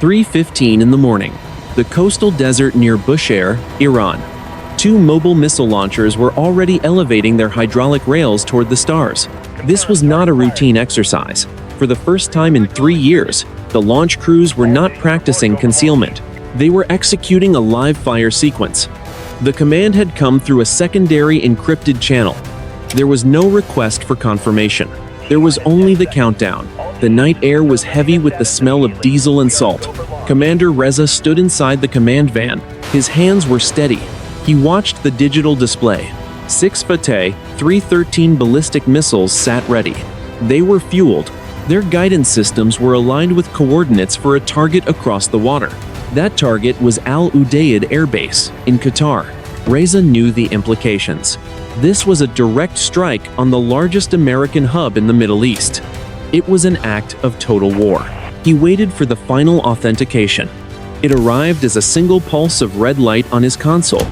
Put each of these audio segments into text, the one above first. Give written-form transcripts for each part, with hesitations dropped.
3:15 in the morning. The coastal desert near Bushehr, Iran. Two mobile missile launchers were already elevating their hydraulic rails toward the stars. This was not a routine exercise. For the first time in 3 years, the launch crews were not practicing concealment. They were executing a live fire sequence. The command had come through a secondary encrypted channel. There was no request for confirmation. There was only the countdown. The night air was heavy with the smell of diesel and salt. Commander Reza stood inside the command van. His hands were steady. He watched the digital display. 6 Fateh 313 ballistic missiles sat ready. They were fueled. Their guidance systems were aligned with coordinates for a target across the water. That target was Udeid Air Base in Qatar. Reza knew the implications. This was a direct strike on the largest American hub in the Middle East. It was an act of total war. He waited for the final authentication. It arrived as a single pulse of red light on his console.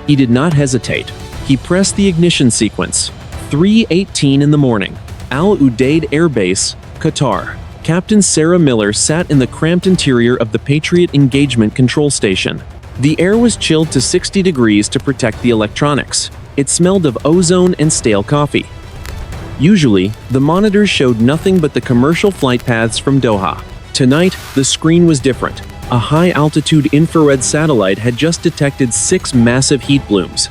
He did not hesitate. He pressed the ignition sequence. 3:18 in the morning. Udeid Air Base, Qatar. Captain Sarah Miller sat in the cramped interior of the Patriot engagement control station. The air was chilled to 60 degrees to protect the electronics. It smelled of ozone and stale coffee. Usually, the monitors showed nothing but the commercial flight paths from Doha. Tonight, the screen was different. A high-altitude infrared satellite had just detected 6 massive heat blooms.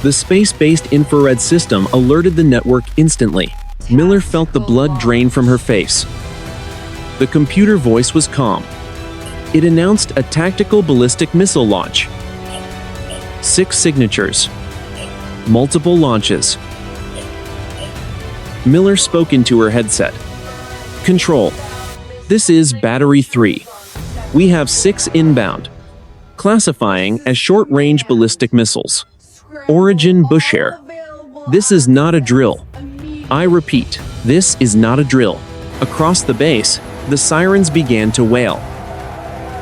The space-based infrared system alerted the network instantly. Miller felt the blood drain from her face. The computer voice was calm. It announced a tactical ballistic missile launch. 6 signatures. Multiple launches. Miller spoke into her headset. Control. This is Battery 3. We have 6 inbound. Classifying as short-range ballistic missiles. Origin Bushehr. This is not a drill. I repeat, this is not a drill. Across the base, the sirens began to wail.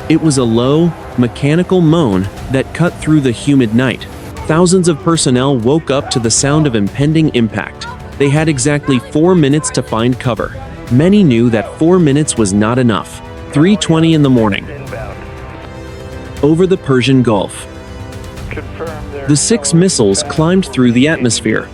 It was a low, mechanical moan that cut through the humid night. Thousands of personnel woke up to the sound of impending impact. They had exactly 4 minutes to find cover. Many knew that 4 minutes was not enough. 3:20 in the morning. Over the Persian Gulf. The 6 missiles climbed through the atmosphere.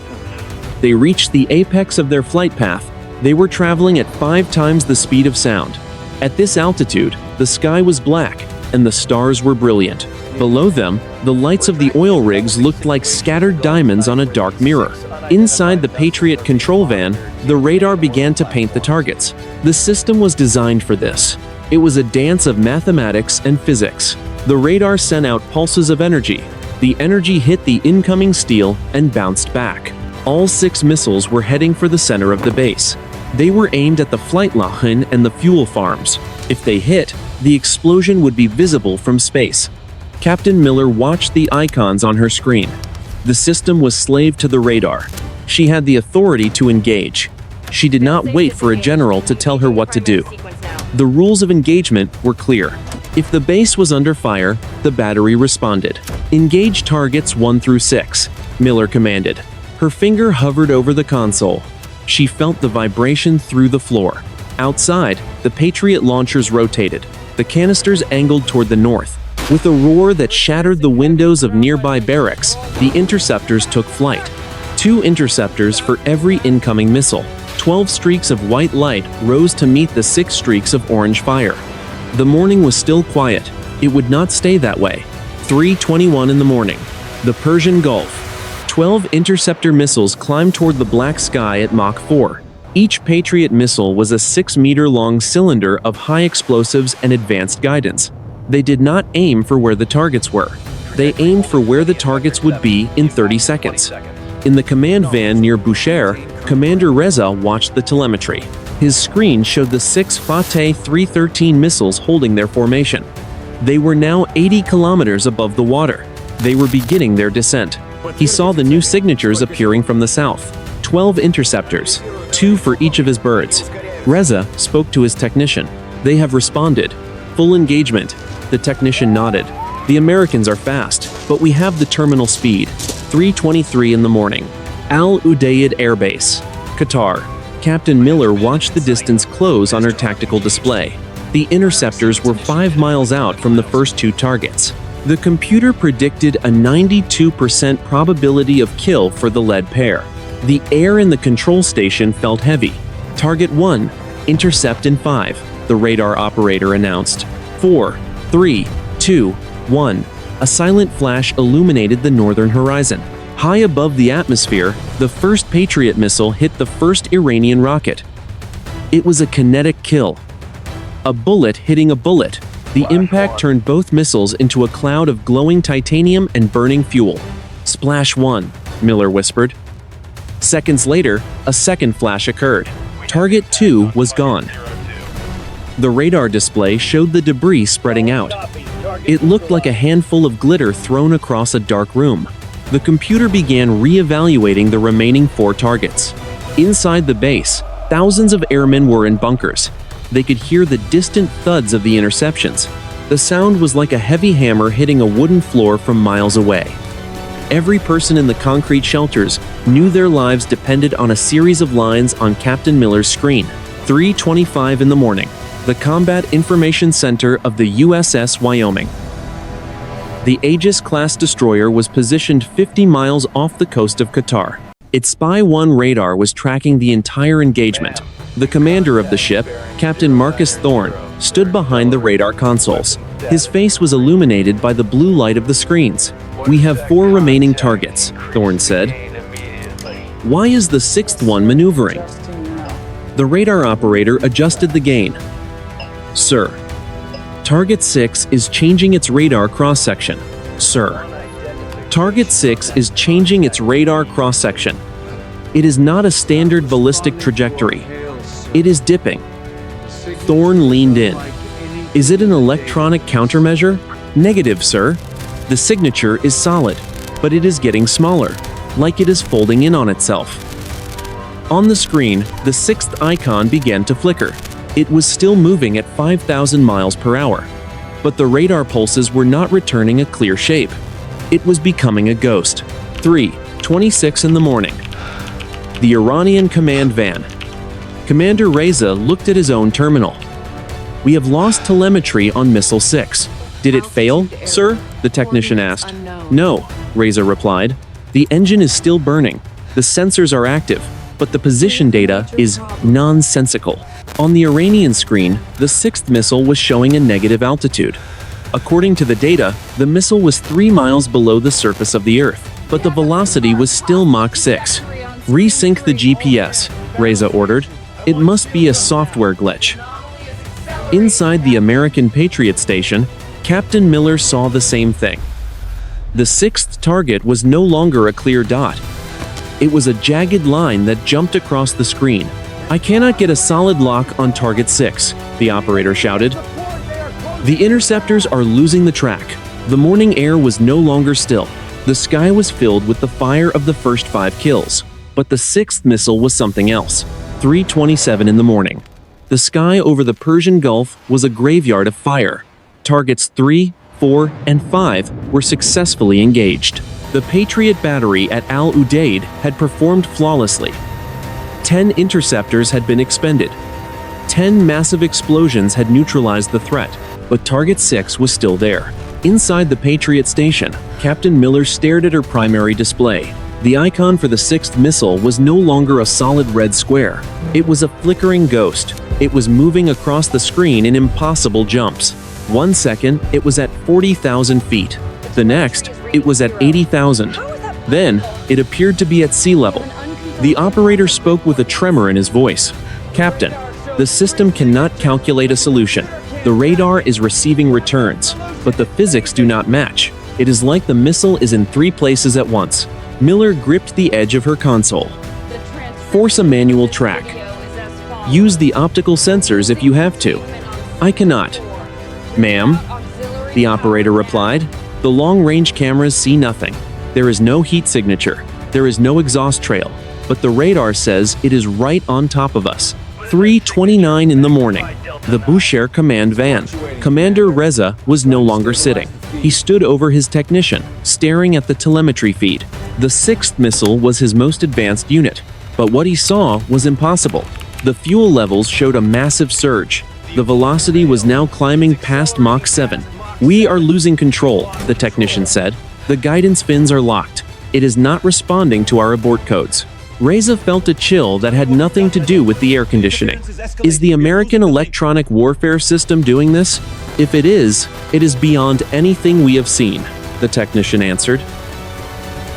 They reached the apex of their flight path. They were traveling at 5 times the speed of sound. At this altitude, the sky was black, and the stars were brilliant. Below them, the lights of the oil rigs looked like scattered diamonds on a dark mirror. Inside the Patriot control van, the radar began to paint the targets. The system was designed for this. It was a dance of mathematics and physics. The radar sent out pulses of energy. The energy hit the incoming steel and bounced back. All 6 missiles were heading for the center of the base. They were aimed at the flight line and the fuel farms. If they hit, the explosion would be visible from space. Captain Miller watched the icons on her screen. The system was slave to the radar. She had the authority to engage. She did not wait for a general to tell her what to do. The rules of engagement were clear. If the base was under fire, the battery responded. Engage targets 1 through 6, Miller commanded. Her finger hovered over the console. She felt the vibration through the floor. Outside, the Patriot launchers rotated. The canisters angled toward the north. With a roar that shattered the windows of nearby barracks, the interceptors took flight. 2 interceptors for every incoming missile. 12 streaks of white light rose to meet the 6 streaks of orange fire. The morning was still quiet. It would not stay that way. 3:21 in the morning. The Persian Gulf. 12 interceptor missiles climbed toward the black sky at Mach 4. Each Patriot missile was a 6-meter-long cylinder of high explosives and advanced guidance. They did not aim for where the targets were. They aimed for where the targets would be in 30 seconds. In the command van near Bushehr, Commander Reza watched the telemetry. His screen showed the 6 Fateh 313 missiles holding their formation. They were now 80 kilometers above the water. They were beginning their descent. He saw the new signatures appearing from the south. 12 interceptors, 2 for each of his birds. Reza spoke to his technician. They have responded. Full engagement. The technician nodded. The Americans are fast, but we have the terminal speed. 3:23 in the morning. Udeid Air Base, Qatar. Captain Miller watched the distance close on her tactical display. The interceptors were 5 miles out from the first 2 targets. The computer predicted a 92% probability of kill for the lead pair. The air in the control station felt heavy. Target 1, intercept in 5, the radar operator announced. 4, 3, 2, 1. A silent flash illuminated the northern horizon. High above the atmosphere, the first Patriot missile hit the first Iranian rocket. It was a kinetic kill. A bullet hitting a bullet. The impact turned both missiles into a cloud of glowing titanium and burning fuel. Splash 1, Miller whispered. Seconds later, a second flash occurred. Target 2 was gone. The radar display showed the debris spreading out. It looked like a handful of glitter thrown across a dark room. The computer began re-evaluating the remaining 4 targets. Inside the base, thousands of airmen were in bunkers. They could hear the distant thuds of the interceptions. The sound was like a heavy hammer hitting a wooden floor from miles away. Every person in the concrete shelters knew their lives depended on a series of lines on Captain Miller's screen. 3:25 in the morning. The Combat Information Center of the USS Wyoming. The Aegis-class destroyer was positioned 50 miles off the coast of Qatar. Its Spy 1 radar was tracking the entire engagement. The commander of the ship, Captain Marcus Thorne, stood behind the radar consoles. His face was illuminated by the blue light of the screens. "We have 4 remaining targets," Thorne said. "Why is the 6th one maneuvering?" The radar operator adjusted the gain. "Sir, Target 6 is changing its radar cross-section, sir. Target 6 is changing its radar cross-section. It is not a standard ballistic trajectory. It is dipping." Thorne leaned in. "Is it an electronic countermeasure?" "Negative, sir. The signature is solid, but it is getting smaller, like it is folding in on itself." On the screen, the 6th icon began to flicker. It was still moving at 5,000 miles per hour, but the radar pulses were not returning a clear shape. It was becoming a ghost. 3:26 in the morning. The Iranian command van. Commander Reza looked at his own terminal. "We have lost telemetry on Missile 6. Did it fail, sir?" the technician asked. "No," Reza replied. "The engine is still burning. The sensors are active, but the position data is nonsensical." On the Iranian screen, the 6th missile was showing a negative altitude. According to the data, the missile was 3 miles below the surface of the Earth, but the velocity was still Mach 6. "Resync the GPS," Reza ordered. "It must be a software glitch." Inside the American Patriot station, Captain Miller saw the same thing. The 6th target was no longer a clear dot. It was a jagged line that jumped across the screen. "I cannot get a solid lock on Target 6, the operator shouted. The interceptors are losing the track. The morning air was no longer still. The sky was filled with the fire of the first 5 kills. But the 6th missile was something else. 3:27 in the morning. The sky over the Persian Gulf was a graveyard of fire. Targets 3, 4, and 5 were successfully engaged. The Patriot battery at Al Udeid had performed flawlessly. 10 interceptors had been expended. 10 massive explosions had neutralized the threat, but Target 6 was still there. Inside the Patriot station, Captain Miller stared at her primary display. The icon for the 6th missile was no longer a solid red square. It was a flickering ghost. It was moving across the screen in impossible jumps. 1 second, it was at 40,000 feet. The next, it was at 80,000. Then, it appeared to be at sea level. The operator spoke with a tremor in his voice. "Captain, the system cannot calculate a solution. The radar is receiving returns, but the physics do not match. It is like the missile is in 3 places at once." Miller gripped the edge of her console. "Force a manual track. Use the optical sensors if you have to." "I cannot." "Ma'am," the operator replied. "The long-range cameras see nothing. There is no heat signature. There is no exhaust trail. But the radar says it is right on top of us." 3:29 in the morning. The Bushehr command van. Commander Reza was no longer sitting. He stood over his technician, staring at the telemetry feed. The 6th missile was his most advanced unit, but what he saw was impossible. The fuel levels showed a massive surge. The velocity was now climbing past Mach 7. "We are losing control," the technician said. "The guidance fins are locked. It is not responding to our abort codes." Reza felt a chill that had nothing to do with the air conditioning. Is the American electronic warfare system doing this? If it is beyond anything we have seen, the technician answered.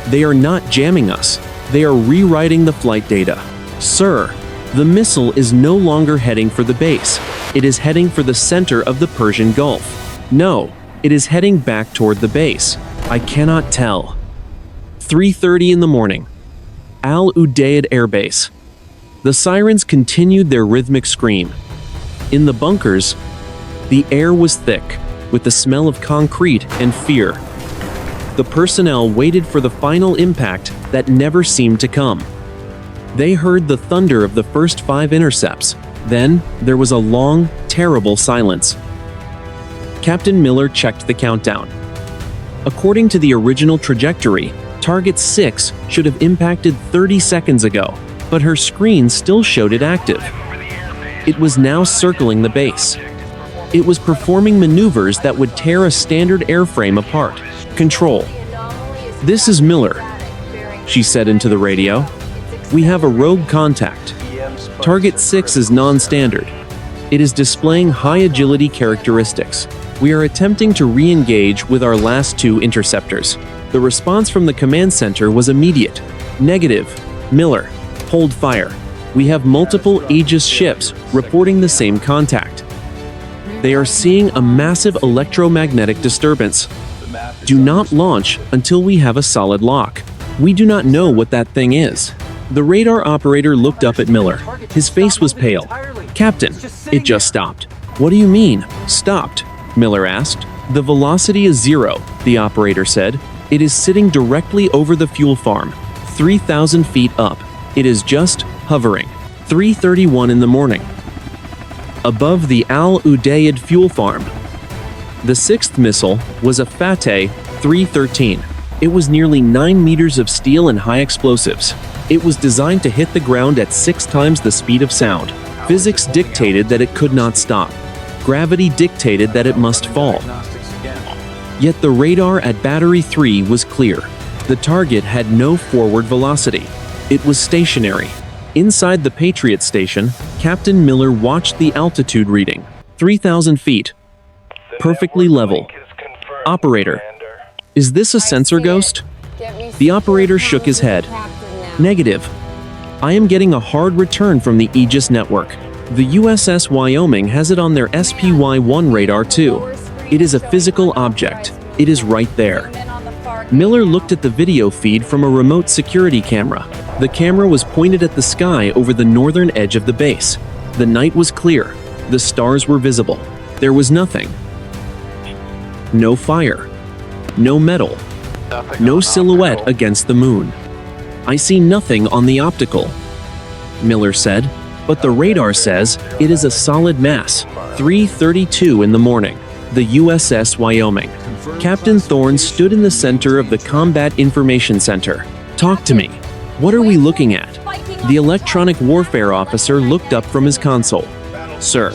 They are not jamming us. They are rewriting the flight data. Sir, the missile is no longer heading for the base. It is heading for the center of the Persian Gulf. No, it is heading back toward the base. I cannot tell. 3:30 in the morning. Al Udeid Air Base. The sirens continued their rhythmic scream. In the bunkers, the air was thick, with the smell of concrete and fear. The personnel waited for the final impact that never seemed to come. They heard the thunder of the first 5 intercepts. Then, there was a long, terrible silence. Captain Miller checked the countdown. According to the original trajectory, Target 6 should have impacted 30 seconds ago, but her screen still showed it active. It was now circling the base. It was performing maneuvers that would tear a standard airframe apart. Control. "This is Miller," she said into the radio. "We have a rogue contact. Target 6 is non-standard. It is displaying high agility characteristics. We are attempting to re-engage with our last 2 interceptors." The response from the command center was immediate. "Negative. Miller, hold fire. We have multiple Aegis ships reporting the same contact. They are seeing a massive electromagnetic disturbance. Do not launch until we have a solid lock. We do not know what that thing is." The radar operator looked up at Miller. His face was pale. "Captain, it just stopped." "What do you mean, stopped?" Miller asked. "The velocity is 0, the operator said. "It is sitting directly over the fuel farm, 3,000 feet up. It is just hovering." 3:31 in the morning. Above the Al Udeid fuel farm. The 6th missile was a Fateh 313. It was nearly 9 meters of steel and high explosives. It was designed to hit the ground at 6 times the speed of sound. Physics dictated that it could not stop. Gravity dictated that it must fall. Yet the radar at Battery 3 was clear. The target had no forward velocity. It was stationary. Inside the Patriot station, Captain Miller watched the altitude reading. 3,000 feet. Perfectly level. "Operator, is this a sensor ghost?" The operator shook his head. "Negative. I am getting a hard return from the Aegis network. The USS Wyoming has it on their SPY-1 radar too. It is a physical object. It is right there." Miller looked at the video feed from a remote security camera. The camera was pointed at the sky over the northern edge of the base. The night was clear. The stars were visible. There was nothing. No fire. No metal. No silhouette against the moon. "I see nothing on the optical," Miller said, "but the radar says it is a solid mass." 3:32 in the morning. The USS Wyoming. Captain Thorne stood in the center of the Combat Information Center. "Talk to me. What are we looking at?" The electronic warfare officer looked up from his console. "Sir,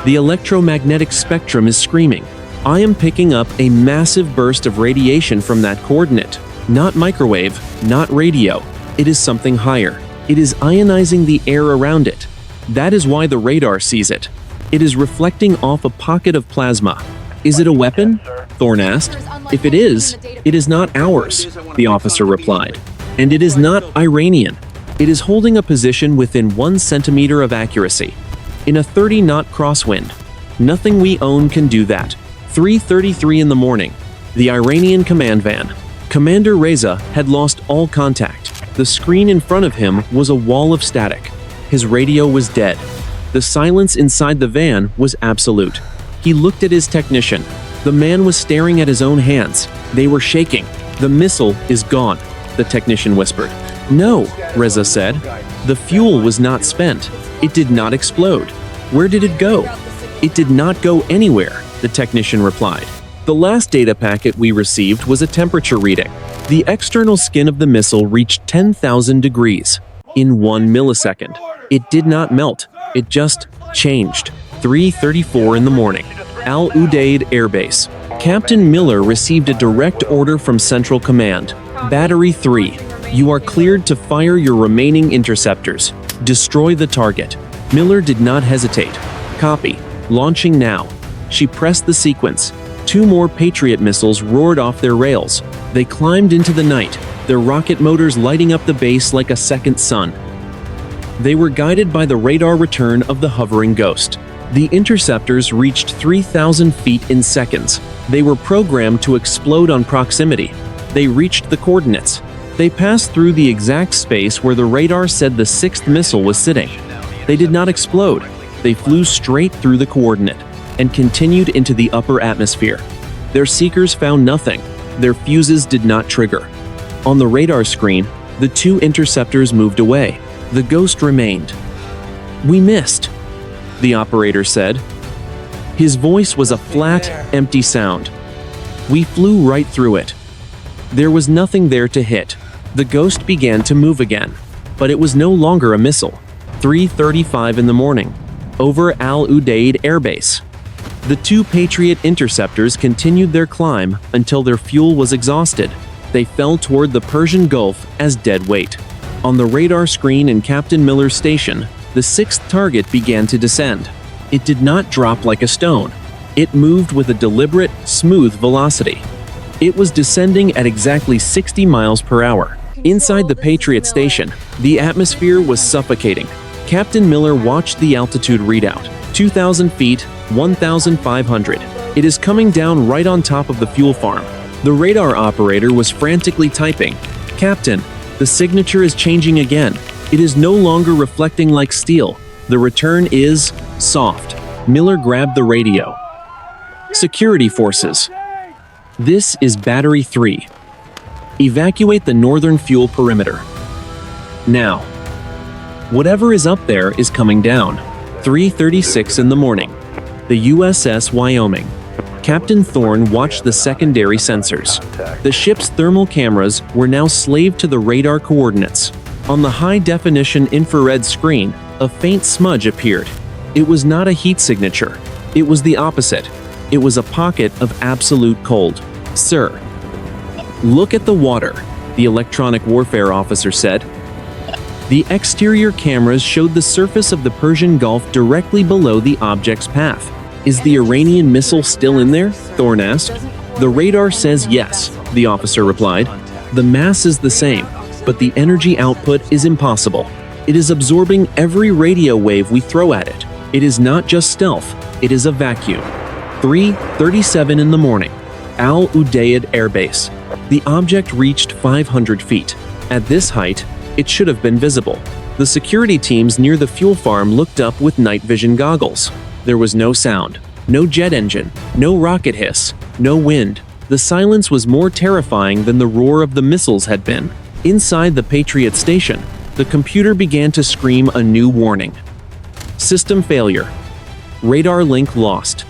the electromagnetic spectrum is screaming. I am picking up a massive burst of radiation from that coordinate. Not microwave, not radio. It is something higher. It is ionizing the air around it. That is why the radar sees it. It is reflecting off a pocket of plasma." "Is it a weapon?" Thorne asked. "If it is not ours," the officer replied. "And it is not Iranian. It is holding a position within 1 centimeter of accuracy, in a 30-knot crosswind. Nothing we own can do that." 3:33 in the morning. The Iranian command van. Commander Reza had lost all contact. The screen in front of him was a wall of static. His radio was dead. The silence inside the van was absolute. He looked at his technician. The man was staring at his own hands. They were shaking. "The missile is gone," the technician whispered. "No," Reza said. "The fuel was not spent. It did not explode." "Where did it go?" "It did not go anywhere," the technician replied. "The last data packet we received was a temperature reading. The external skin of the missile reached 10,000 degrees in 1 millisecond. It did not melt. It just Changed. 3:34 in the morning. Al Udeid Air Base. Captain Miller received a direct order from Central Command. Battery 3. You are cleared to fire your remaining interceptors. Destroy the target. Miller did not hesitate. Copy. Launching now. She pressed the sequence. 2 more Patriot missiles roared off their rails. They climbed into the night, their rocket motors lighting up the base like a second sun. They were guided by the radar return of the hovering Ghost. The interceptors reached 3,000 feet in seconds. They were programmed to explode on proximity. They reached the coordinates. They passed through the exact space where the radar said the 6th missile was sitting. They did not explode. They flew straight through the coordinate and continued into the upper atmosphere. Their seekers found nothing. Their fuses did not trigger. On the radar screen, the 2 interceptors moved away. The Ghost remained. "We missed," the operator said. His voice was a flat, empty sound. "We flew right through it. There was nothing there to hit." The Ghost began to move again, but it was no longer a missile. 3:35 in the morning. Over Al Udeid Air Base. The 2 Patriot interceptors continued their climb until their fuel was exhausted. They fell toward the Persian Gulf as dead weight. On the radar screen in Captain Miller's station, the 6th target began to descend. It did not drop like a stone. It moved with a deliberate, smooth velocity. It was descending at exactly 60 miles per hour. Inside the Patriot station, the atmosphere was suffocating. Captain Miller watched the altitude readout. 2,000 feet, 1,500. It is coming down right on top of the fuel farm. The radar operator was frantically typing. "Captain, the signature is changing again. It is no longer reflecting like steel. The return is soft." Miller grabbed the radio. "Security forces. This is Battery 3. Evacuate the northern fuel perimeter. Now. Whatever is up there is coming down." 3:36 in the morning. The USS Wyoming. Captain Thorne watched the secondary sensors. The ship's thermal cameras were now slaved to the radar coordinates. On the high-definition infrared screen, a faint smudge appeared. It was not a heat signature. It was the opposite. It was a pocket of absolute cold. "Sir, look at the water," the electronic warfare officer said. The exterior cameras showed the surface of the Persian Gulf directly below the object's path. "Is the Iranian missile still in there?" Thorne asked. "The radar says yes," the officer replied. "The mass is the same, but the energy output is impossible. It is absorbing every radio wave we throw at it. It is not just stealth, it is a vacuum." 3:37 in the morning. Al Udeid Air Base. The object reached 500 feet. At this height, it should have been visible. The security teams near the fuel farm looked up with night vision goggles. There was no sound, no jet engine, no rocket hiss, no wind. The silence was more terrifying than the roar of the missiles had been. Inside the Patriot station, the computer began to scream a new warning. "System failure. Radar link lost.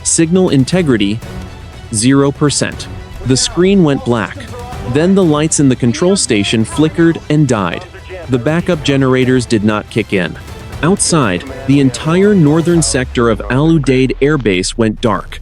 Signal integrity 0%. The screen went black. Then the lights in the control station flickered and died. The backup generators did not kick in. Outside, the entire northern sector of Al Udeid Air Base went dark.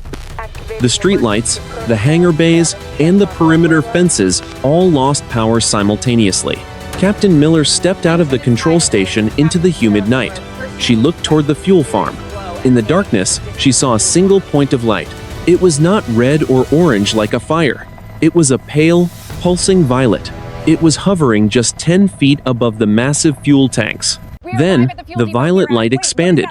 The streetlights, the hangar bays, and the perimeter fences all lost power simultaneously. Captain Miller stepped out of the control station into the humid night. She looked toward the fuel farm. In the darkness, she saw a single point of light. It was not red or orange like a fire. It was a pale, pulsing violet. It was hovering just 10 feet above the massive fuel tanks. Then, the violet light expanded.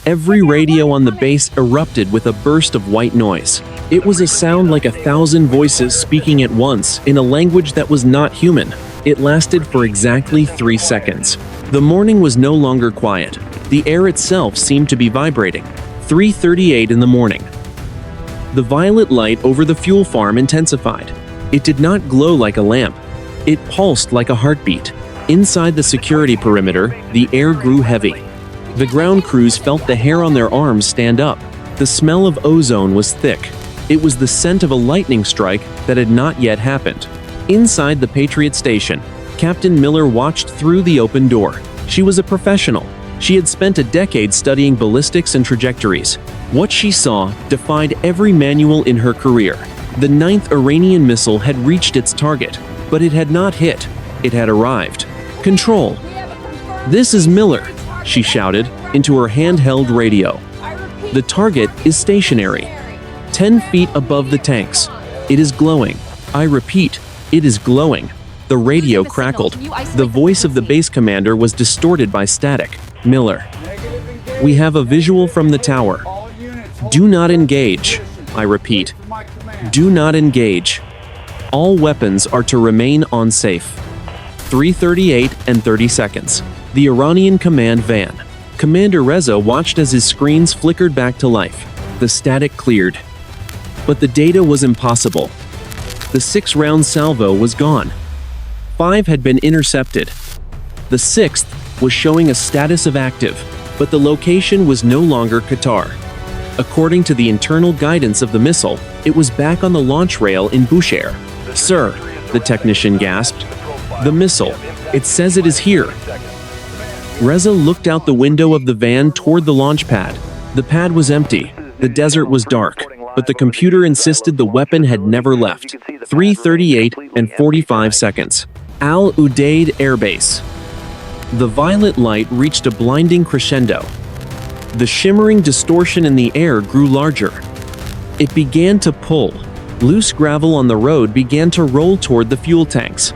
Every radio on the base erupted with a burst of white noise. It was a sound like 1,000 voices speaking at once in a language that was not human. It lasted for exactly 3 seconds. The morning was no longer quiet. The air itself seemed to be vibrating. 3:38 in the morning. The violet light over the fuel farm intensified. It did not glow like a lamp. It pulsed like a heartbeat. Inside the security perimeter, the air grew heavy. The ground crews felt the hair on their arms stand up. The smell of ozone was thick. It was the scent of a lightning strike that had not yet happened. Inside the Patriot station, Captain Miller watched through the open door. She was a professional. She had spent a decade studying ballistics and trajectories. What she saw defied every manual in her career. The 9th Iranian missile had reached its target, but it had not hit. It had arrived. Control. "This is Miller," she shouted into her handheld radio. "The target is stationary, 10 feet above the tanks. It is glowing. I repeat, it is glowing." The radio crackled. The voice of the base commander was distorted by static. "Miller, we have a visual from the tower. Do not engage. I repeat, do not engage. All weapons are to remain on safe." 3:38 and 30 seconds. The Iranian command van. Commander Reza watched as his screens flickered back to life. The static cleared. But the data was impossible. The 6-round salvo was gone. 5 had been intercepted. The 6th was showing a status of active, but the location was no longer Qatar. According to the internal guidance of the missile, it was back on the launch rail in Bushehr. "Sir," the technician gasped. "The missile. It says it is here." Reza looked out the window of the van toward the launch pad. The pad was empty. The desert was dark, but the computer insisted the weapon had never left. 3:38 and 45 seconds. Udeid Air Base. The violet light reached a blinding crescendo. The shimmering distortion in the air grew larger. It began to pull. Loose gravel on the road began to roll toward the fuel tanks.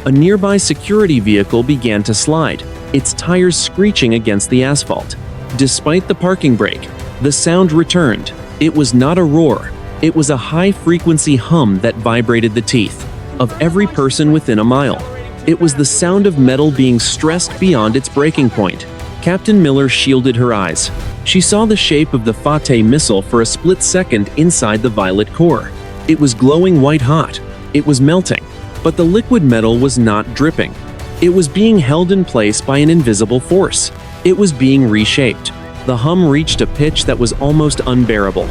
A nearby security vehicle began to slide, its tires screeching against the asphalt. Despite the parking brake, the sound returned. It was not a roar. It was a high-frequency hum that vibrated the teeth of every person within a mile. It was the sound of metal being stressed beyond its breaking point. Captain Miller shielded her eyes. She saw the shape of the Fateh missile for a split second inside the violet core. It was glowing white-hot. It was melting. But the liquid metal was not dripping. It was being held in place by an invisible force. It was being reshaped. The hum reached a pitch that was almost unbearable.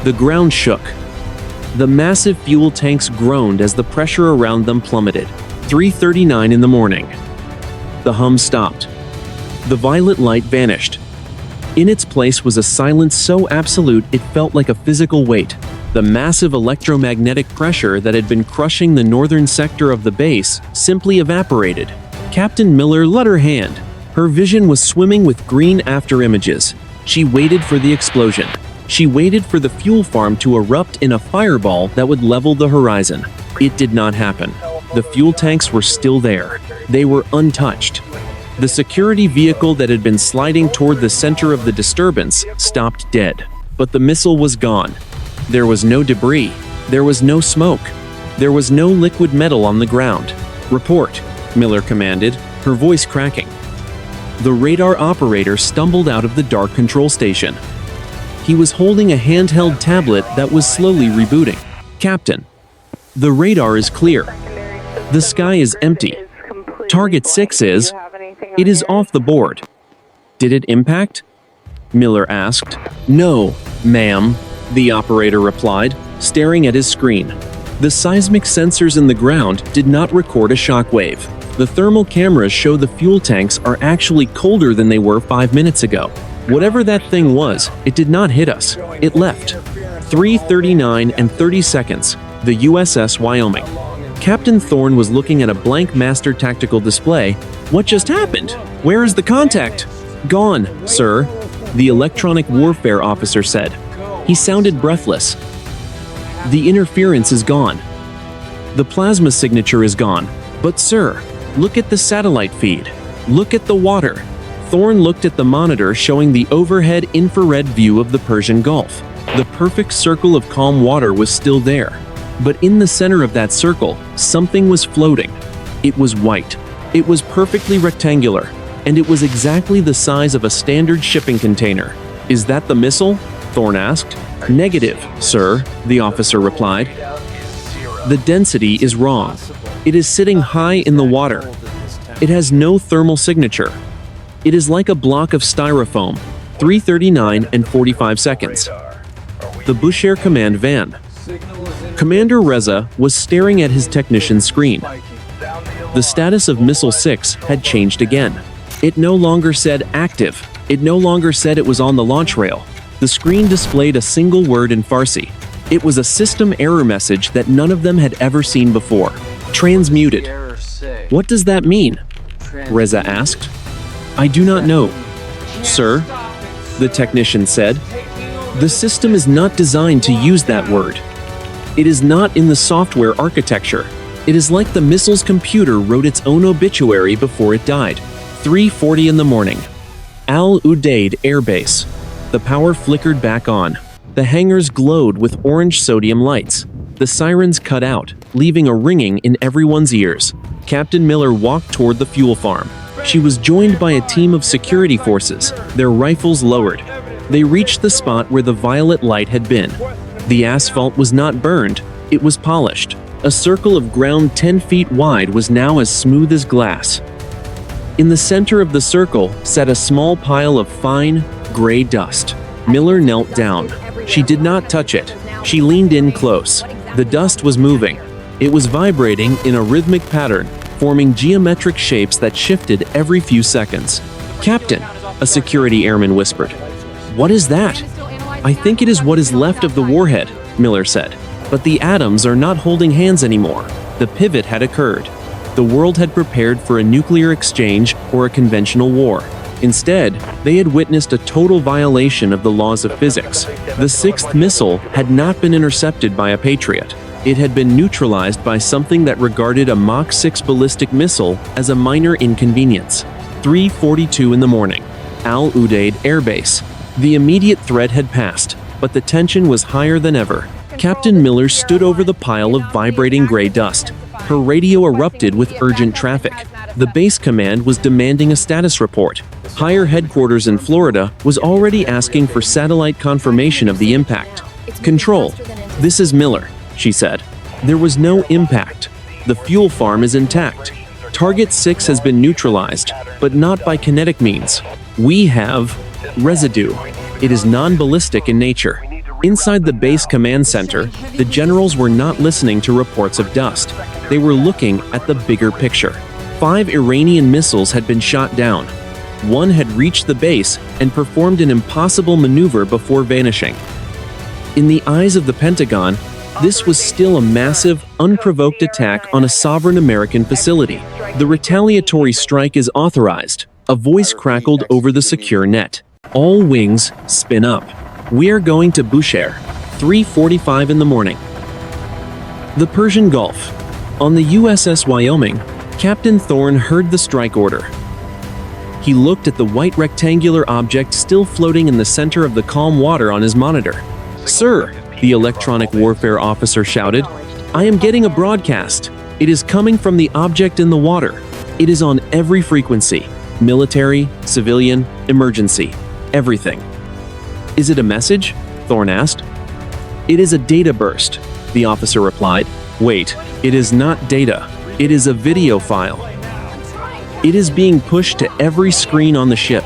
The ground shook. The massive fuel tanks groaned as the pressure around them plummeted. 3:39 in the morning. The hum stopped. The violet light vanished. In its place was a silence so absolute it felt like a physical weight. The massive electromagnetic pressure that had been crushing the northern sector of the base simply evaporated. Captain Miller let her hand. Her vision was swimming with green afterimages. She waited for the explosion. She waited for the fuel farm to erupt in a fireball that would level the horizon. It did not happen. The fuel tanks were still there. They were untouched. The security vehicle that had been sliding toward the center of the disturbance stopped dead. But the missile was gone. There was no debris. There was no smoke. There was no liquid metal on the ground. "Report," Miller commanded, her voice cracking. The radar operator stumbled out of the dark control station. He was holding a handheld tablet that was slowly rebooting. "Captain, the radar is clear. The sky is empty. Target 6 is... It is off the board." "Did it impact?" Miller asked. "No, ma'am," the operator replied, staring at his screen. The seismic sensors in the ground did not record a shockwave. The thermal cameras show the fuel tanks are actually colder than they were 5 minutes ago. Whatever that thing was, it did not hit us. It left. 3:39 and 30 seconds. The USS Wyoming. Captain Thorne was looking at a blank master tactical display. "What just happened? Where is the contact?" "Gone, sir," the electronic warfare officer said. He sounded breathless. "The interference is gone. The plasma signature is gone. But sir, look at the satellite feed. Look at the water." Thorne looked at the monitor showing the overhead infrared view of the Persian Gulf. The perfect circle of calm water was still there. But in the center of that circle, something was floating. It was white. It was perfectly rectangular, and it was exactly the size of a standard shipping container. "Is that the missile?" Thorne asked. "Negative, sir," the officer replied. "The density is wrong. It is sitting high in the water. It has no thermal signature. It is like a block of styrofoam." 3:39 and 45 seconds. The Bushehr command van. Commander Reza was staring at his technician's screen. The status of Missile 6 had changed again. It no longer said active. It no longer said it was on the launch rail. The screen displayed a single word in Farsi. It was a system error message that none of them had ever seen before. Transmuted. What does that mean? Reza asked. I do not know, sir, the technician said. The system is not designed to use that word. It is not in the software architecture. It is like the missile's computer wrote its own obituary before it died. 3:40 in the morning. Udeid Air Base. The power flickered back on. The hangars glowed with orange sodium lights. The sirens cut out, leaving a ringing in everyone's ears. Captain Miller walked toward the fuel farm. She was joined by a team of security forces, their rifles lowered. They reached the spot where the violet light had been. The asphalt was not burned, it was polished. A circle of ground 10 feet wide was now as smooth as glass. In the center of the circle sat a small pile of fine, gray dust. Miller knelt down. She did not touch it. She leaned in close. The dust was moving. It was vibrating in a rhythmic pattern, forming geometric shapes that shifted every few seconds. Captain, a security airman whispered. What is that? I think it is what is left of the warhead, Miller said. But the atoms are not holding hands anymore. The pivot had occurred. The world had prepared for a nuclear exchange or a conventional war. Instead, they had witnessed a total violation of the laws of physics. The sixth missile had not been intercepted by a Patriot. It had been neutralized by something that regarded a Mach 6 ballistic missile as a minor inconvenience. 3:42 in the morning. Udeid Air Base. The immediate threat had passed, but the tension was higher than ever. Captain Miller stood over the pile of vibrating gray dust. Her radio erupted with urgent traffic. The base command was demanding a status report. Higher headquarters in Florida was already asking for satellite confirmation of the impact. Control, this is Miller, she said. There was no impact. The fuel farm is intact. Target 6 has been neutralized, but not by kinetic means. We have residue. It is non-ballistic in nature. Inside the base command center, the generals were not listening to reports of dust. They were looking at the bigger picture. 5 Iranian missiles had been shot down. One had reached the base and performed an impossible maneuver before vanishing. In the eyes of the Pentagon, this was still a massive, unprovoked attack on a sovereign American facility. The retaliatory strike is authorized. A voice crackled over the secure net. All wings, spin up. We are going to Bushehr. 3:45 in the morning. The Persian Gulf. On the USS Wyoming, Captain Thorne heard the strike order. He looked at the white rectangular object still floating in the center of the calm water on his monitor. Sir, the electronic warfare officer shouted, I am getting a broadcast. It is coming from the object in the water. It is on every frequency. Military, civilian, emergency. Everything. Is it a message? Thorne asked. It is a data burst, the officer replied. Wait, it is not data. It is a video file. It is being pushed to every screen on the ship,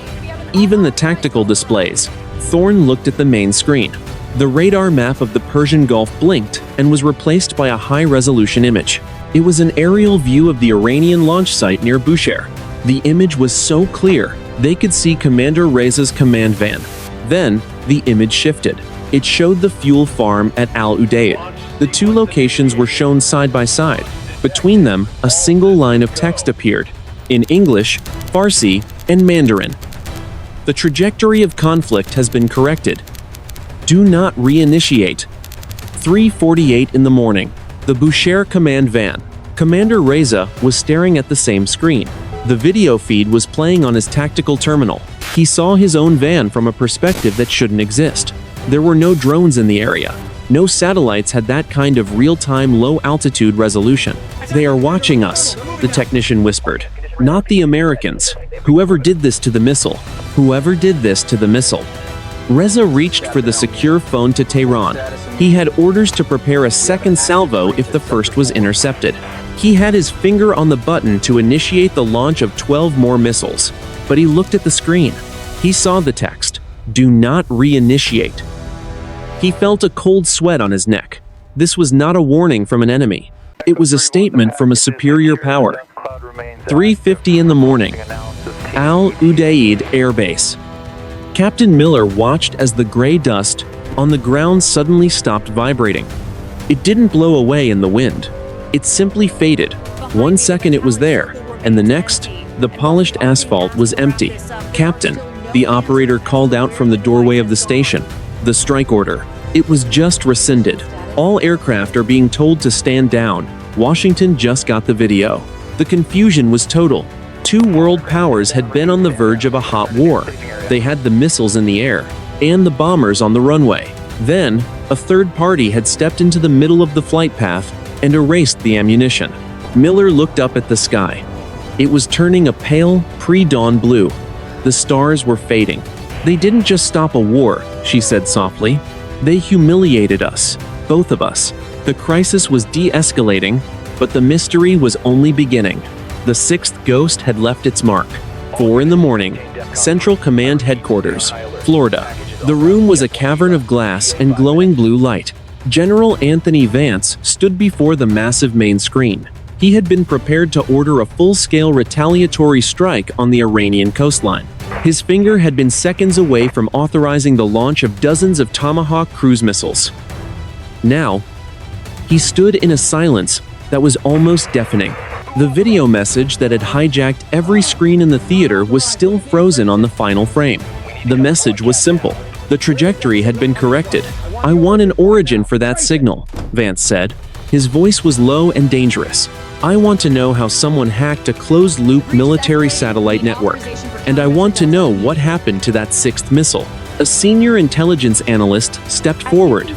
even the tactical displays. Thorne looked at the main screen. The radar map of the Persian Gulf blinked and was replaced by a high-resolution image. It was an aerial view of the Iranian launch site near Bushehr. The image was so clear, they could see Commander Reza's command van. Then, the image shifted. It showed the fuel farm at Udeid. The two locations were shown side by side. Between them, a single line of text appeared, in English, Farsi, and Mandarin. The trajectory of conflict has been corrected. Do not reinitiate. 3:48 in the morning. The Bushehr command van. Commander Reza was staring at the same screen. The video feed was playing on his tactical terminal. He saw his own van from a perspective that shouldn't exist. There were no drones in the area. No satellites had that kind of real-time low-altitude resolution. They are watching us, the technician whispered. Not the Americans. Whoever did this to the missile. Whoever did this to the missile. Reza reached for the secure phone to Tehran. He had orders to prepare a second salvo if the first was intercepted. He had his finger on the button to initiate the launch of 12 more missiles. But he looked at the screen. He saw the text, "Do not reinitiate." He felt a cold sweat on his neck. This was not a warning from an enemy. It was a statement from a superior power. 3:50 in the morning. Udeid Air Base. Captain Miller watched as the gray dust on the ground suddenly stopped vibrating. It didn't blow away in the wind. It simply faded. 1 second it was there, and the next, the polished asphalt was empty. "Captain," the operator called out from the doorway of the station. "The strike order. It was just rescinded. All aircraft are being told to stand down." Washington just got the video. The confusion was total. Two world powers had been on the verge of a hot war. They had the missiles in the air and the bombers on the runway. Then, a third party had stepped into the middle of the flight path and erased the ammunition. Miller looked up at the sky. It was turning a pale, pre-dawn blue. The stars were fading. "They didn't just stop a war," she said softly. "They humiliated us, both of us." The crisis was de-escalating, but the mystery was only beginning. The sixth ghost had left its mark. 4 in the morning, Central Command Headquarters, Florida. The room was a cavern of glass and glowing blue light. General Anthony Vance stood before the massive main screen. He had been prepared to order a full-scale retaliatory strike on the Iranian coastline. His finger had been seconds away from authorizing the launch of dozens of Tomahawk cruise missiles. Now, he stood in a silence that was almost deafening. The video message that had hijacked every screen in the theater was still frozen on the final frame. The message was simple. The trajectory had been corrected. "I want an origin for that signal," Vance said. His voice was low and dangerous. "I want to know how someone hacked a closed-loop military satellite network. And I want to know what happened to that sixth missile." A senior intelligence analyst stepped forward.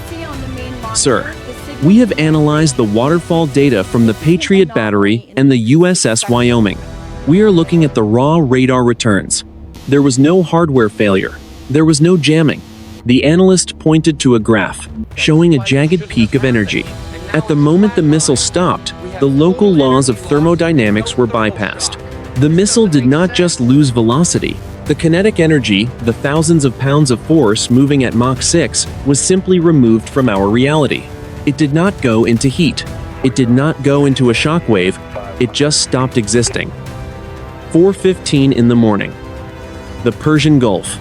"Sir, we have analyzed the waterfall data from the Patriot battery and the USS Wyoming. We are looking at the raw radar returns. There was no hardware failure. There was no jamming." The analyst pointed to a graph, showing a jagged peak of energy. At the moment the missile stopped, the local laws of thermodynamics were bypassed. The missile did not just lose velocity. The kinetic energy, the thousands of pounds of force moving at Mach 6, was simply removed from our reality. It did not go into heat. It did not go into a shockwave. It just stopped existing. 4:15 in the morning. The Persian Gulf.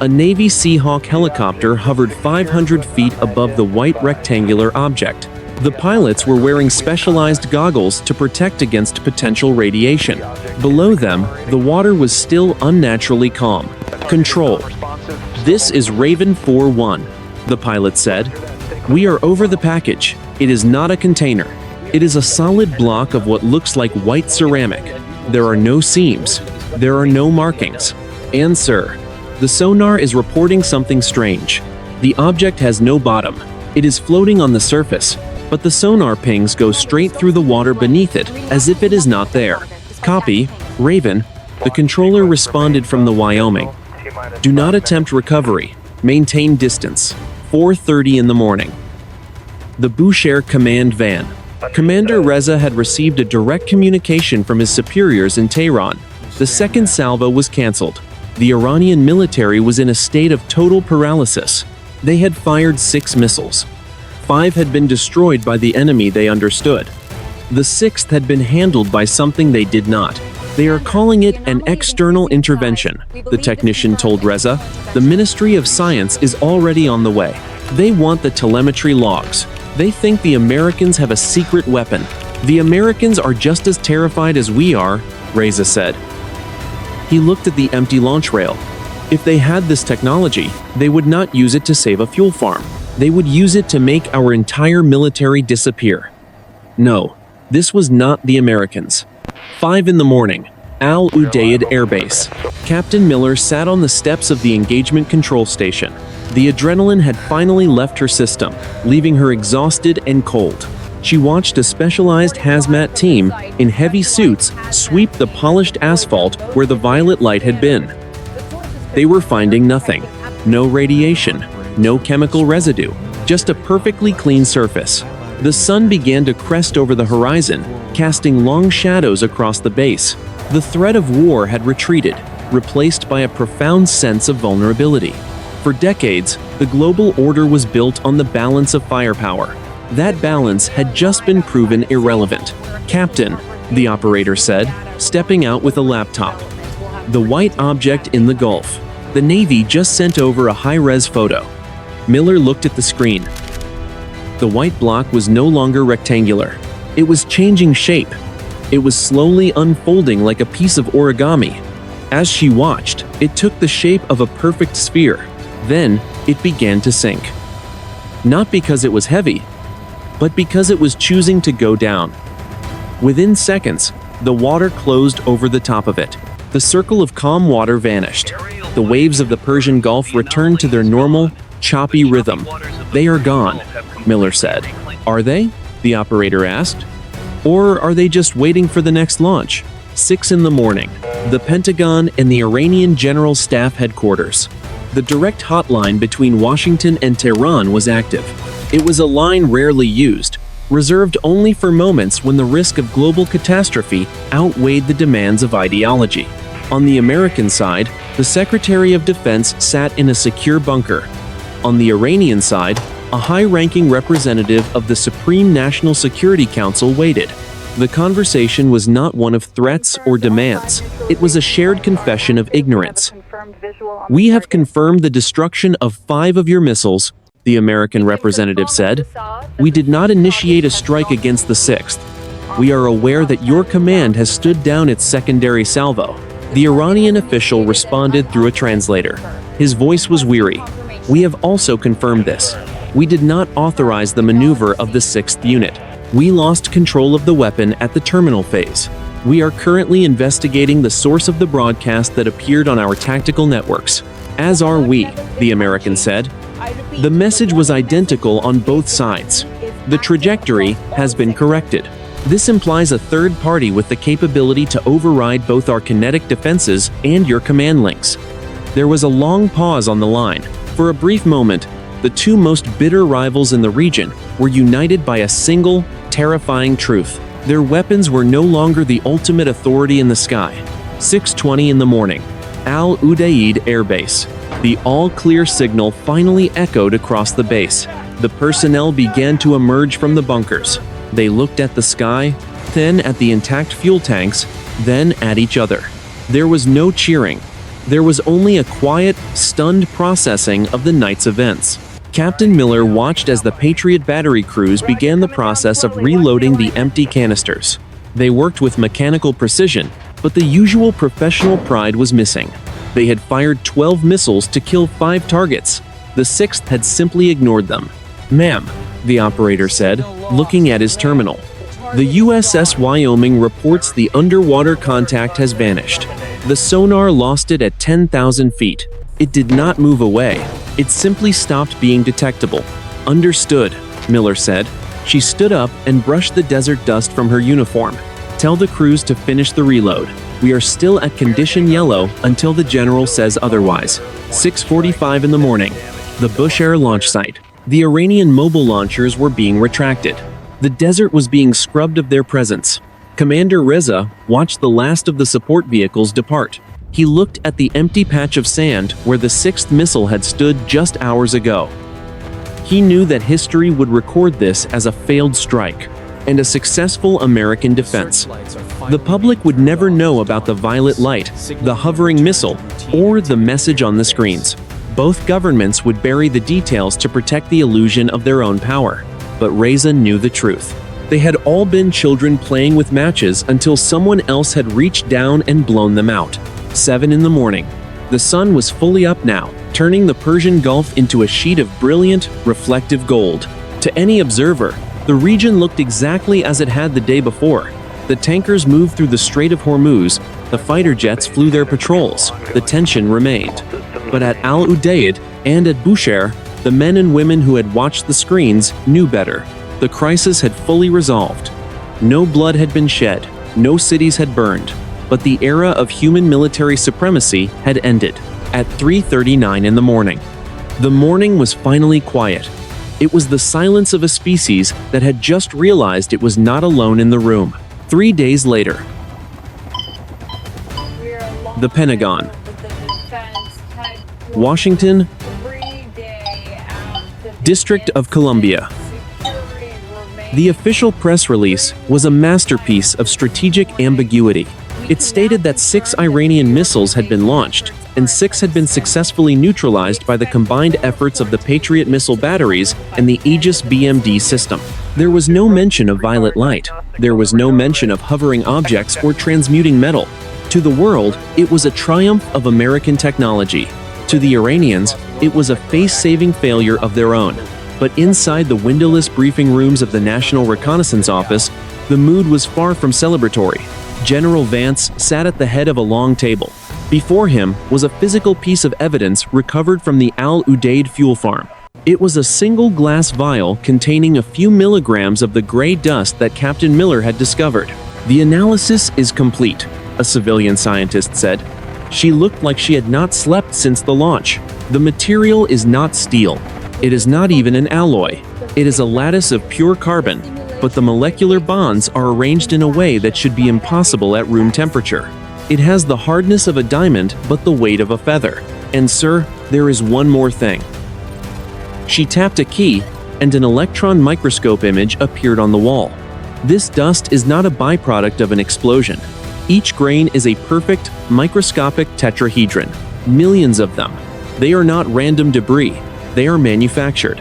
A Navy Seahawk helicopter hovered 500 feet above the white rectangular object. The pilots were wearing specialized goggles to protect against potential radiation. Below them, the water was still unnaturally calm. "Control. This is Raven 4-1, the pilot said. "We are over the package. It is not a container. It is a solid block of what looks like white ceramic. There are no seams. There are no markings. And sir, the sonar is reporting something strange. The object has no bottom. It is floating on the surface, but the sonar pings go straight through the water beneath it, as if it is not there." "Copy, Raven," the controller responded from the Wyoming. "Do not attempt recovery. Maintain distance." 4:30 in the morning. The Bushehr command van. Commander Reza had received a direct communication from his superiors in Tehran. The second salvo was cancelled. The Iranian military was in a state of total paralysis. They had fired 6 missiles. 5 had been destroyed by the enemy they understood. The 6th had been handled by something they did not. "They are calling it an external intervention," the technician told Reza. "The Ministry of Science is already on the way. They want the telemetry logs. They think the Americans have a secret weapon. The Americans are just as terrified as we are," Reza said. He looked at the empty launch rail. If they had this technology, they would not use it to save a fuel farm. They would use it to make our entire military disappear. No, this was not the Americans. 5 in the morning. Udeid Air Base. Captain Miller sat on the steps of the engagement control station. The adrenaline had finally left her system, leaving her exhausted and cold. She watched a specialized hazmat team in heavy suits sweep the polished asphalt where the violet light had been. They were finding nothing. No radiation, no chemical residue, just a perfectly clean surface. The sun began to crest over the horizon, casting long shadows across the base. The threat of war had retreated, replaced by a profound sense of vulnerability. For decades, the global order was built on the balance of firepower. That balance had just been proven irrelevant. "Captain," the operator said, stepping out with a laptop. The white object in the Gulf. The Navy just sent over a high-res photo. Miller looked at the screen. The white block was no longer rectangular. It was changing shape. It was slowly unfolding like a piece of origami. As she watched, it took the shape of a perfect sphere. Then, it began to sink. Not because it was heavy, but because it was choosing to go down. Within seconds, the water closed over the top of it. The circle of calm water vanished. The waves of the Persian Gulf returned to their normal, choppy rhythm. "They are gone," Miller said. "Are they?" the operator asked. "Or are they just waiting for the next launch?" 6 in the morning. The Pentagon and the Iranian General Staff Headquarters. The direct hotline between Washington and Tehran was active. It was a line rarely used, reserved only for moments when the risk of global catastrophe outweighed the demands of ideology. On the American side, the Secretary of Defense sat in a secure bunker. On the Iranian side, a high-ranking representative of the Supreme National Security Council waited. The conversation was not one of threats or demands. It was a shared confession of ignorance. "We have confirmed the destruction of 5 of your missiles," the American representative said. "We did not initiate a strike against the 6th. We are aware that your command has stood down its secondary salvo." The Iranian official responded through a translator. His voice was weary. "We have also confirmed this. We did not authorize the maneuver of the 6th unit. We lost control of the weapon at the terminal phase. We are currently investigating the source of the broadcast that appeared on our tactical networks." "As are we," the American said. The message was identical on both sides. "The trajectory has been corrected. This implies a third party with the capability to override both our kinetic defenses and your command links." There was a long pause on the line. For a brief moment, the two most bitter rivals in the region were united by a single, terrifying truth. Their weapons were no longer the ultimate authority in the sky. 6:20 in the morning. Udeid Air Base. The all-clear signal finally echoed across the base. The personnel began to emerge from the bunkers. They looked at the sky, then at the intact fuel tanks, then at each other. There was no cheering. There was only a quiet, stunned processing of the night's events. Captain Miller watched as the Patriot battery crews began the process of reloading the empty canisters. They worked with mechanical precision, but the usual professional pride was missing. They had fired 12 missiles to kill 5 targets. The 6th had simply ignored them. "Ma'am," the operator said, looking at his terminal. "The USS Wyoming reports the underwater contact has vanished. The sonar lost it at 10,000 feet. It did not move away. It simply stopped being detectable." "Understood," Miller said. She stood up and brushed the desert dust from her uniform. "Tell the crews to finish the reload. We are still at condition yellow until the general says otherwise." 6:45 in the morning. The Bushehr launch site. The Iranian mobile launchers were being retracted. The desert was being scrubbed of their presence. Commander Reza watched the last of the support vehicles depart. He looked at the empty patch of sand where the 6th missile had stood just hours ago. He knew that history would record this as a failed strike and a successful American defense. The public would never know about the violet light, the hovering missile, or the message on the screens. Both governments would bury the details to protect the illusion of their own power. But Reza knew the truth. They had all been children playing with matches until someone else had reached down and blown them out. 7 in the morning. The sun was fully up now, turning the Persian Gulf into a sheet of brilliant, reflective gold. To any observer, the region looked exactly as it had the day before. The tankers moved through the Strait of Hormuz, the fighter jets flew their patrols, the tension remained. But at Udeid and at Bushehr, the men and women who had watched the screens knew better. The crisis had fully resolved. No blood had been shed, no cities had burned, but the era of human military supremacy had ended. At 3:39 in the morning. The morning was finally quiet. It was the silence of a species that had just realized it was not alone in the room. 3 days later. The Pentagon. Washington, District of Columbia. The official press release was a masterpiece of strategic ambiguity. It stated that 6 Iranian missiles had been launched, and 6 had been successfully neutralized by the combined efforts of the Patriot missile batteries and the Aegis BMD system. There was no mention of violet light. There was no mention of hovering objects or transmuting metal. To the world, it was a triumph of American technology. To the Iranians, it was a face-saving failure of their own. But inside the windowless briefing rooms of the National Reconnaissance Office, the mood was far from celebratory. General Vance sat at the head of a long table. Before him was a physical piece of evidence recovered from the Udeid fuel farm. It was a single glass vial containing a few milligrams of the gray dust that Captain Miller had discovered. "The analysis is complete," a civilian scientist said. She looked like she had not slept since the launch. "The material is not steel. It is not even an alloy. It is a lattice of pure carbon, but the molecular bonds are arranged in a way that should be impossible at room temperature. It has the hardness of a diamond, but the weight of a feather. And sir, there is one more thing." She tapped a key, and an electron microscope image appeared on the wall. "This dust is not a byproduct of an explosion. Each grain is a perfect, microscopic tetrahedron. Millions of them. They are not random debris. They are manufactured."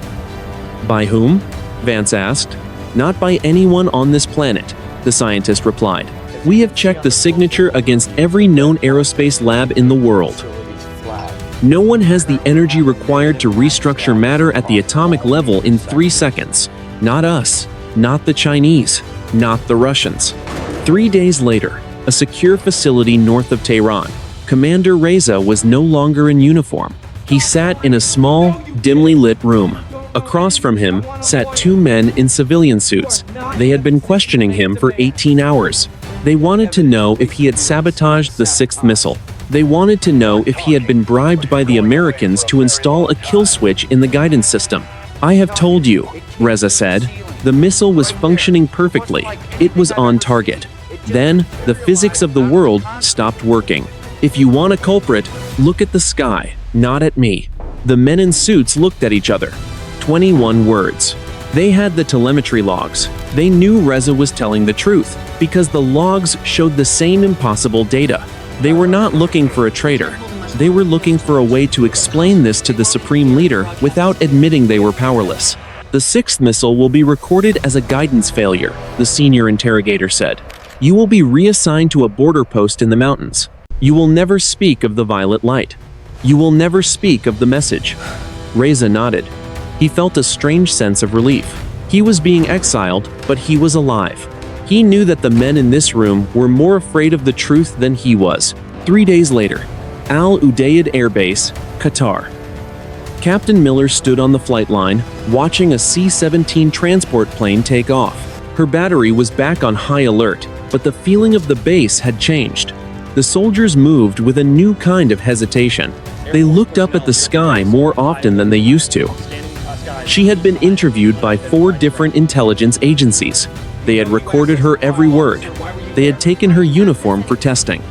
"By whom?" Vance asked. "Not by anyone on this planet," the scientist replied. "We have checked the signature against every known aerospace lab in the world. No one has the energy required to restructure matter at the atomic level in 3 seconds. Not us, not the Chinese, not the Russians." 3 days later, a secure facility north of Tehran, Commander Reza was no longer in uniform. He sat in a small, dimly lit room. Across from him sat 2 men in civilian suits. They had been questioning him for 18 hours. They wanted to know if he had sabotaged the 6th missile. They wanted to know if he had been bribed by the Americans to install a kill switch in the guidance system. "I have told you," Reza said. "The missile was functioning perfectly. It was on target. Then, the physics of the world stopped working. If you want a culprit, look at the sky, not at me." The men in suits looked at each other. 21 words. They had the telemetry logs. They knew Reza was telling the truth, because the logs showed the same impossible data. They were not looking for a traitor. They were looking for a way to explain this to the supreme leader without admitting they were powerless. "The 6th missile will be recorded as a guidance failure," the senior interrogator said. "You will be reassigned to a border post in the mountains. You will never speak of the violet light. You will never speak of the message." Reza nodded. He felt a strange sense of relief. He was being exiled, but he was alive. He knew that the men in this room were more afraid of the truth than he was. 3 days later, Udeid Air Base, Qatar. Captain Miller stood on the flight line, watching a C-17 transport plane take off. Her battery was back on high alert, but the feeling of the base had changed. The soldiers moved with a new kind of hesitation. They looked up at the sky more often than they used to. She had been interviewed by 4 different intelligence agencies. They had recorded her every word. They had taken her uniform for testing.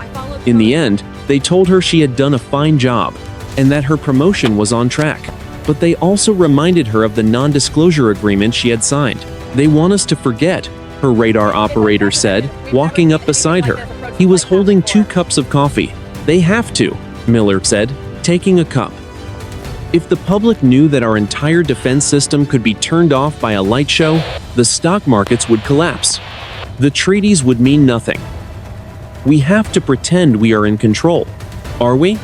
In the end, they told her she had done a fine job, and that her promotion was on track. But they also reminded her of the non-disclosure agreement she had signed. "They want us to forget," her radar operator said, walking up beside her. He was holding 2 cups of coffee. "They have to," Miller said, taking a cup. "If the public knew that our entire defense system could be turned off by a light show, the stock markets would collapse. The treaties would mean nothing. We have to pretend we are in control. Are we?"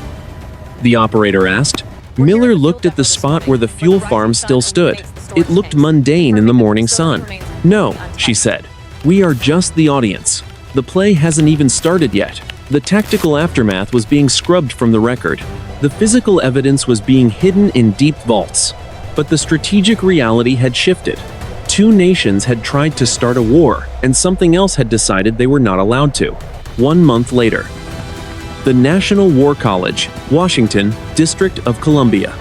the operator asked. Miller looked at the spot where the fuel farm still stood. It looked mundane in the morning sun. "No," she said. "We are just the audience. The play hasn't even started yet." The tactical aftermath was being scrubbed from the record. The physical evidence was being hidden in deep vaults. But the strategic reality had shifted. 2 nations had tried to start a war, and something else had decided they were not allowed to. 1 month later. The National War College, Washington, District of Columbia.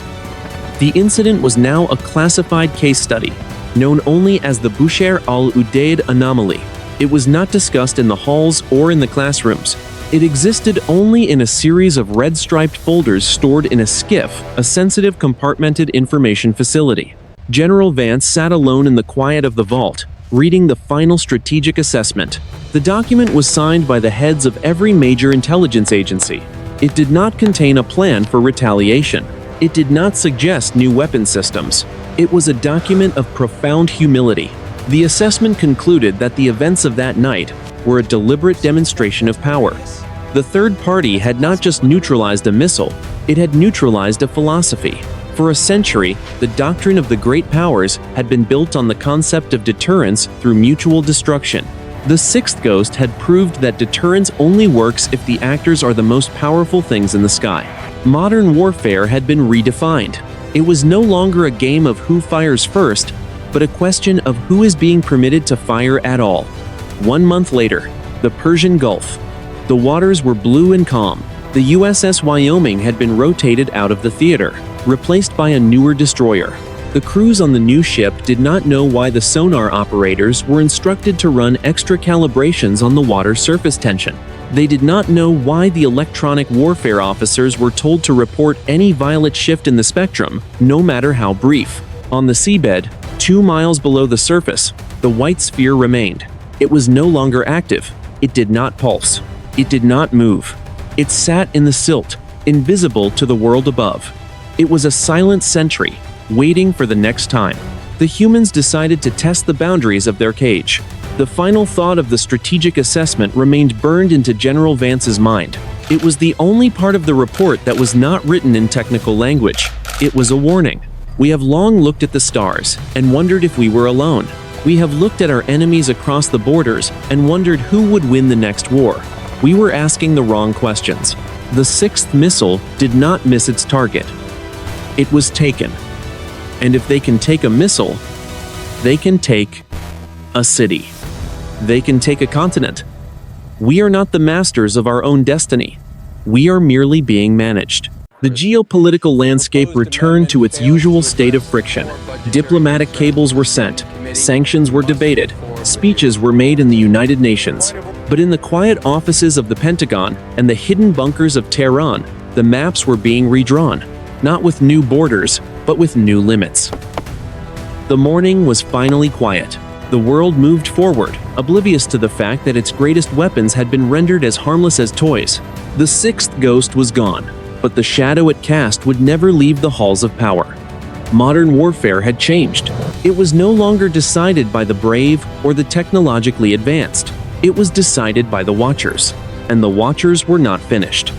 The incident was now a classified case study, known only as the Bushehr al-Udeid anomaly. It was not discussed in the halls or in the classrooms. It existed only in a series of red-striped folders stored in a SCIF, a sensitive compartmented information facility. General Vance sat alone in the quiet of the vault. reading the final strategic assessment. The document was signed by the heads of every major intelligence agency. It did not contain a plan for retaliation. It did not suggest new weapon systems. It was a document of profound humility. The assessment concluded that the events of that night were a deliberate demonstration of power. The third party had not just neutralized a missile, it had neutralized a philosophy. For a century, the doctrine of the great powers had been built on the concept of deterrence through mutual destruction. The sixth ghost had proved that deterrence only works if the actors are the most powerful things in the sky. Modern warfare had been redefined. It was no longer a game of who fires first, but a question of who is being permitted to fire at all. 1 month later, the Persian Gulf. The waters were blue and calm. The USS Wyoming had been rotated out of the theater, replaced by a newer destroyer. The crews on the new ship did not know why the sonar operators were instructed to run extra calibrations on the water's surface tension. They did not know why the electronic warfare officers were told to report any violet shift in the spectrum, no matter how brief. On the seabed, 2 miles below the surface, the white sphere remained. It was no longer active. It did not pulse. It did not move. It sat in the silt, invisible to the world above. It was a silent sentry, waiting for the next time. The humans decided to test the boundaries of their cage. The final thought of the strategic assessment remained burned into General Vance's mind. It was the only part of the report that was not written in technical language. It was a warning. We have long looked at the stars and wondered if we were alone. We have looked at our enemies across the borders and wondered who would win the next war. We were asking the wrong questions. The sixth missile did not miss its target. It was taken. And if they can take a missile, they can take a city. They can take a continent. We are not the masters of our own destiny. We are merely being managed. The geopolitical landscape returned to its usual state of friction. Diplomatic cables were sent, sanctions were debated, speeches were made in the United Nations. But in the quiet offices of the Pentagon and the hidden bunkers of Tehran, the maps were being redrawn, not with new borders, but with new limits. The morning was finally quiet. The world moved forward, oblivious to the fact that its greatest weapons had been rendered as harmless as toys. The sixth ghost was gone, but the shadow it cast would never leave the halls of power. Modern warfare had changed. It was no longer decided by the brave or the technologically advanced. It was decided by the Watchers, and the Watchers were not finished.